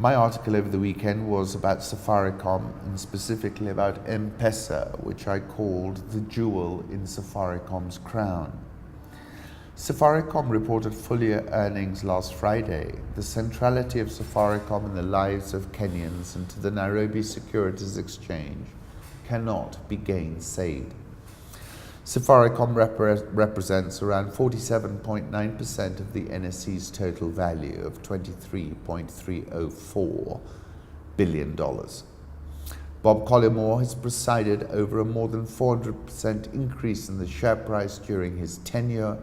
My article over the weekend was about Safaricom and specifically about M-Pesa, which I called the jewel in Safaricom's crown. Safaricom reported full-year earnings last Friday. The centrality of Safaricom in the lives of Kenyans and to the Nairobi Securities Exchange cannot be gainsaid. Safaricom represents around 47.9% of the NSE's total value of $23.304 billion. Bob Collymore has presided over a more than 400% increase in the share price during his tenure,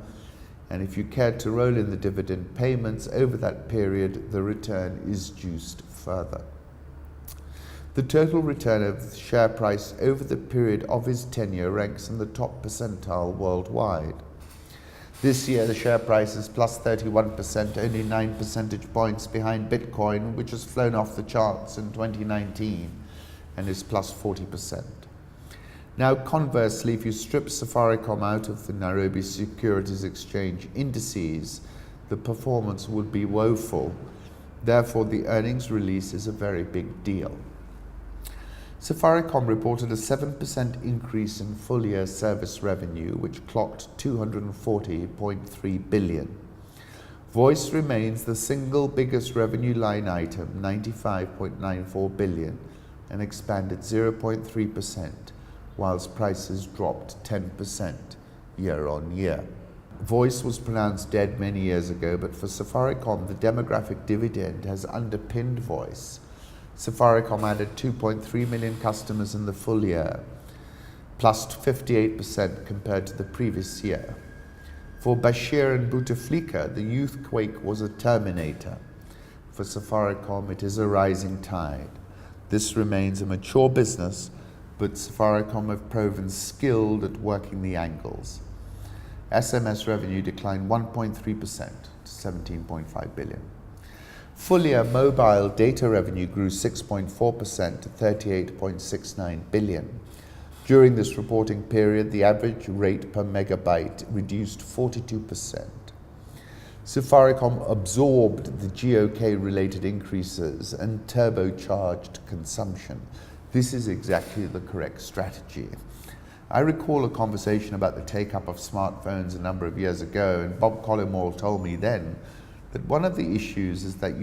and if you care to roll in the dividend payments over that period, the return is juiced further. The total return of the share price over the period of his tenure ranks in the top percentile worldwide. This year, the share price is plus 31%, only 9 percentage points behind Bitcoin, which has flown off the charts in 2019 and is plus 40%. Now, conversely, if you strip Safaricom out of the Nairobi Securities Exchange indices, the performance would be woeful. Therefore, the earnings release is a very big deal. Safaricom reported a 7% increase in full-year service revenue, which clocked $240.3 billion. Voice remains the single biggest revenue line item, $95.94 billion, and expanded 0.3%, whilst prices dropped 10% year on year. Voice was pronounced dead many years ago, but for Safaricom, the demographic dividend has underpinned Voice. Safaricom added 2.3 million customers in the full year, plus 58% compared to the previous year. For Bashir and Bouteflika, the youth quake was a terminator. For Safaricom, it is a rising tide. This remains a mature business, but Safaricom have proven skilled at working the angles. SMS revenue declined 1.3% to $17.5 billion. Full-year mobile data revenue grew 6.4% to $38.69 billion. During this reporting period, the average rate per megabyte reduced 42%. Safaricom absorbed the GOK-related increases and turbocharged consumption. This is exactly the correct strategy. I recall a conversation about the take-up of smartphones a number of years ago, and Bob Collymore told me then that one of the issues is that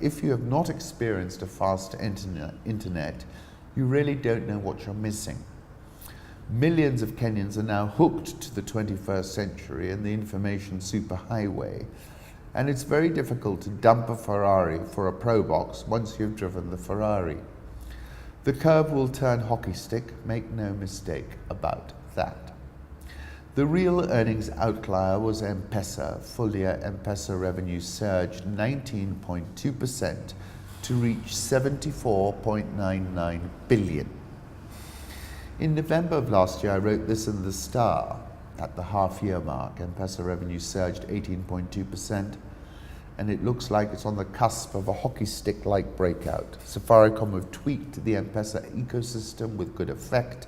if you have not experienced a fast internet, you really don't know what you're missing. Millions of Kenyans are now hooked to the 21st century and the information superhighway, and it's very difficult to dump a Ferrari for a Pro Box once you've driven the Ferrari. The curve will turn hockey stick, make no mistake about that. The real earnings outlier was M-Pesa. Full-year M-Pesa revenue surged 19.2% to reach $74.99 billion. In November of last year, I wrote this in The Star. At the half-year mark, M-Pesa revenue surged 18.2%, and it looks like it's on the cusp of a hockey stick-like breakout. Safaricom have tweaked the M-Pesa ecosystem with good effect.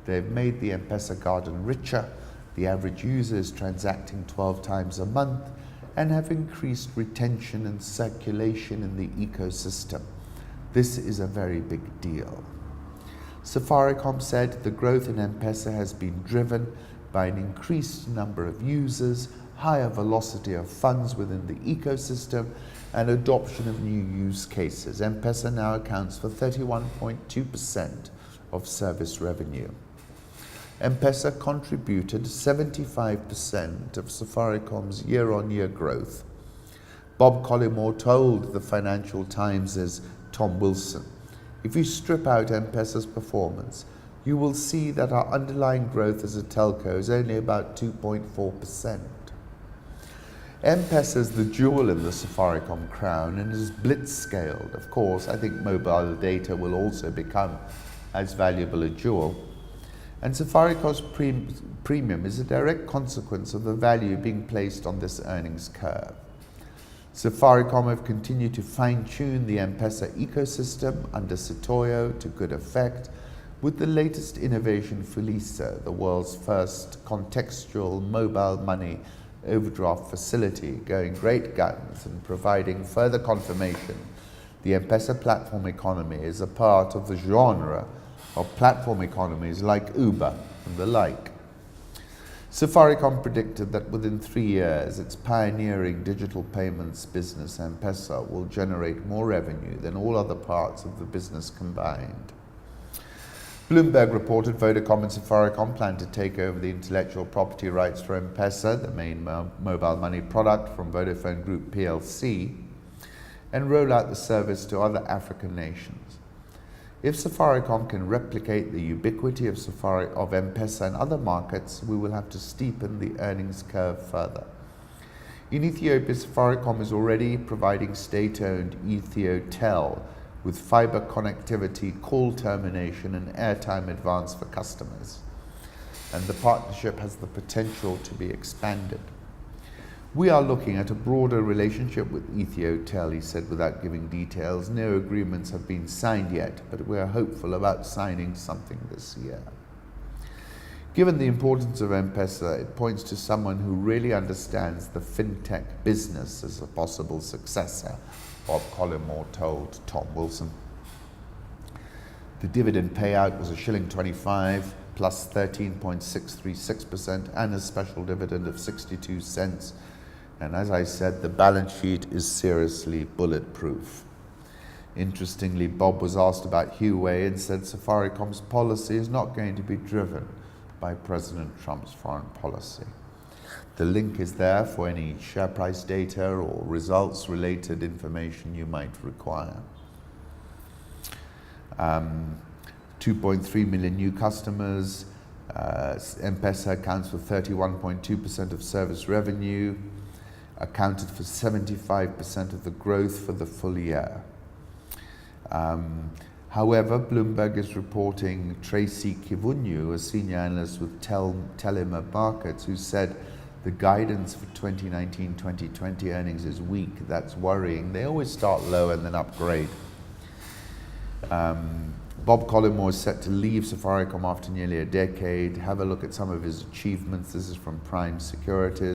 They've made the M-Pesa garden richer. The average user is transacting 12 times a month and have increased retention and circulation in the ecosystem. This is a very big deal. Safaricom said the growth in M-Pesa has been driven by an increased number of users, higher velocity of funds within the ecosystem, and adoption of new use cases. M-Pesa now accounts for 31.2% of service revenue. M-Pesa contributed 75% of Safaricom's year-on-year growth. Bob Collymore told the Financial Times' Tom Wilson, "If you strip out M-Pesa's performance, you will see that our underlying growth as a telco is only about 2.4%. M-Pesa is the jewel in the Safaricom crown and is blitz-scaled. Of course, I think mobile data will also become as valuable a jewel. And Safaricom's premium is a direct consequence of the value being placed on this earnings curve. Safaricom have continued to fine-tune the M-Pesa ecosystem under Sitoyo to good effect, with the latest innovation Felisa, the world's first contextual mobile money overdraft facility, going great guns and providing further confirmation The M-Pesa platform economy is a part of the genre of platform economies like Uber and the like. Safaricom predicted that within 3 years, its pioneering digital payments business M-Pesa will generate more revenue than all other parts of the business combined. Bloomberg reported Vodacom and Safaricom plan to take over the intellectual property rights for M-Pesa, the main mobile money product from Vodafone Group plc, and roll out the service to other African nations. If Safaricom can replicate the ubiquity of M-Pesa in other markets, we will have to steepen the earnings curve further. In Ethiopia, Safaricom is already providing state-owned Ethio-Tel with fiber connectivity, call termination, and airtime advance for customers. And the partnership has the potential to be expanded. We are looking at a broader relationship with Ethio-Tel, he said without giving details. No agreements have been signed yet, but we are hopeful about signing something this year. Given the importance of M-Pesa, it points to someone who really understands the fintech business as a possible successor, Bob Collymore told Tom Wilson. The dividend payout was £1.25 plus 13.636% and a special dividend of 62 cents. And as I said, the balance sheet is seriously bulletproof. Interestingly, Bob was asked about Huawei and said Safaricom's policy is not going to be driven by President Trump's foreign policy. The link is there for any share price data or results-related information you might require. 2.3 million new customers. M-Pesa accounts for 31.2% of service revenue, accounted for 75% of the growth for the full year. However, Bloomberg is reporting Tracy Kivunyu, a senior analyst with Telima Markets, who said the guidance for 2019-2020 earnings is weak. That's worrying. They always start low and then upgrade. Bob Collymore is set to leave Safaricom after nearly a decade. Have a look at some of his achievements. This is from Prime Securities.